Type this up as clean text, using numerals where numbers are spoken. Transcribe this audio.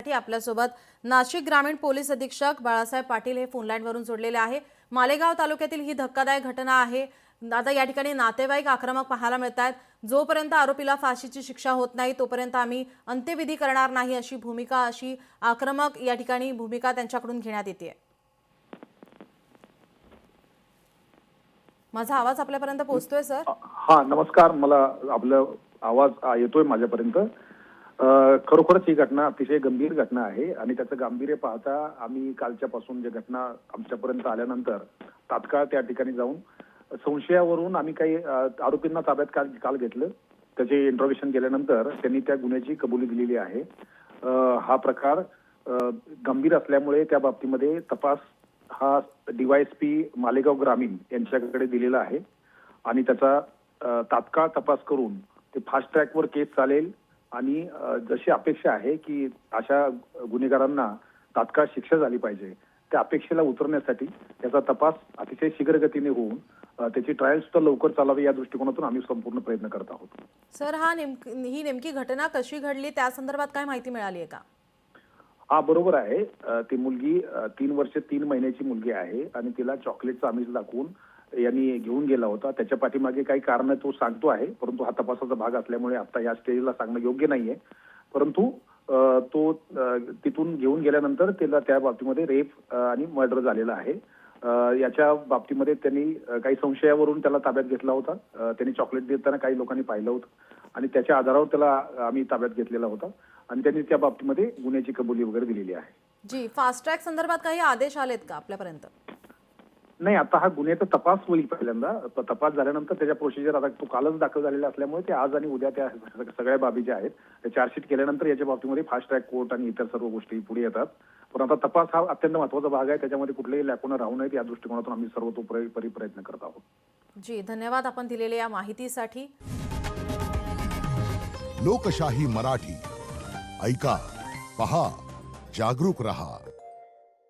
आपल्यासोबत नाशिक ग्रामीण पोलीस अधीक्षक बाळासाहेब पाटील हे फोनलाईनवरून जोडलेले आहे। मालेगाव तालुक्यातील ही धक्कादायक घटना आहे। आता या ठिकाणी नातेवाईक आक्रमक पाहायला मिळतात। जोपर्यंत आरोपीला फाशीची शिक्षा होत नाही तोपर्यंत आम्ही अंत्यविधी करणार नाही अशी भूमिका, अशी आक्रमक या ठिकाणी भूमिका त्यांच्याकडून घेण्यात येते। माझा आवाज आपल्यापर्यंत पोहोचतोय सर? हां, नमस्कार। मला आपला आवाज येतोय माझ्यापर्यंत। खरोखरच ही घटना अतिशय गंभीर घटना आहे आणि त्याचं गांभीर्य पाहता आम्ही कालच्यापासून जे घटना आमच्यापर्यंत आल्यानंतर तात्काळ त्या ठिकाणी जाऊन संशयावरून आम्ही काही आरोपींना ताब्यात काल घेतलं। त्याचे इंट्रोगेशन केल्यानंतर त्यांनी त्या गुन्ह्याची कबुली दिलेली आहे। हा प्रकार गंभीर असल्यामुळे त्या बाबतीमध्ये तपास हा डीवायएसपी मालेगाव ग्रामीण यांच्याकडे दिलेला आहे आणि त्याचा तात्काळ तपास करून ते फास्ट ट्रॅकवर केस चालेल आणि जशी अपेक्षा आहे की अशा गुन्हेगारांना तात्काळ शिक्षा झाली पाहिजे त्या अपेक्षेला उतरण्यासाठी त्याचा तपास अतिशय शीघ्रगतीने होऊन त्याची ट्रायल सुद्धा लवकर चालावी या दृष्टिकोनातून आम्ही संपूर्ण प्रयत्न करत आहोत। सर, ही नेमकी घटना कशी घडली त्या संदर्भात काय माहिती मिळाली आहे का? हा, बरोबर आहे। ती मुलगी 3 वर्ष 3 महिन्याची मुलगी आहे आणि तिला चॉकलेटचं आमिष दाखवून यांनी घेऊन गेला होता। त्याच्या पाठीमागे काही कारण तो सांगतो आहे, परंतु हा तपासाचा भाग असल्यामुळे आता या स्टेजला सांगणं योग्य नाहीये। परंतु तो तिथून घेऊन गेल्यानंतर त्याला त्या बाबतीमध्ये रेप आणि मर्डर झालेला आहे। याच्या बाबतीमध्ये त्यांनी काही संशयावरून त्याला ताब्यात घेतला होता। त्यांनी चॉकलेट देताना काही लोकांनी पाहिलं होतं आणि त्याच्या आधारावर त्याला आम्ही ताब्यात घेतलेला होता आणि त्यांनी त्या बाबतीमध्ये गुन्ह्याची कबुली वगैरे दिलेली आहे। जी, फास्ट ट्रॅक संदर्भात काही आदेश आलेत का आपल्यापर्यंत? नाही, आता हा गुन्ह्याचा तपास होईल। पहिल्यांदा तपास झाल्यानंतर त्याच्या प्रोसिजर आता तो कालच दाखल झालेला असल्यामुळे ते आज आणि उद्या त्या सगळ्या बाबी ज्या आहेत त्या चार्जशीट केल्यानंतर याच्या बाबतीमध्ये फास्ट ट्रॅक कोर्ट आणि इतर सर्व गोष्टी पुढे येतात। पण आता तपास हा अत्यंत महत्त्वाचा भाग आहे, त्याच्यामध्ये कुठलेही लॅकुना राहू नयेत या दृष्टिकोनातून आम्ही सर्वतोपरी प्रयत्न करत आहोत। जी, धन्यवाद आपण दिलेल्या या माहितीसाठी। लोकशाही मराठी ऐका, पहा, जागरूक रहा।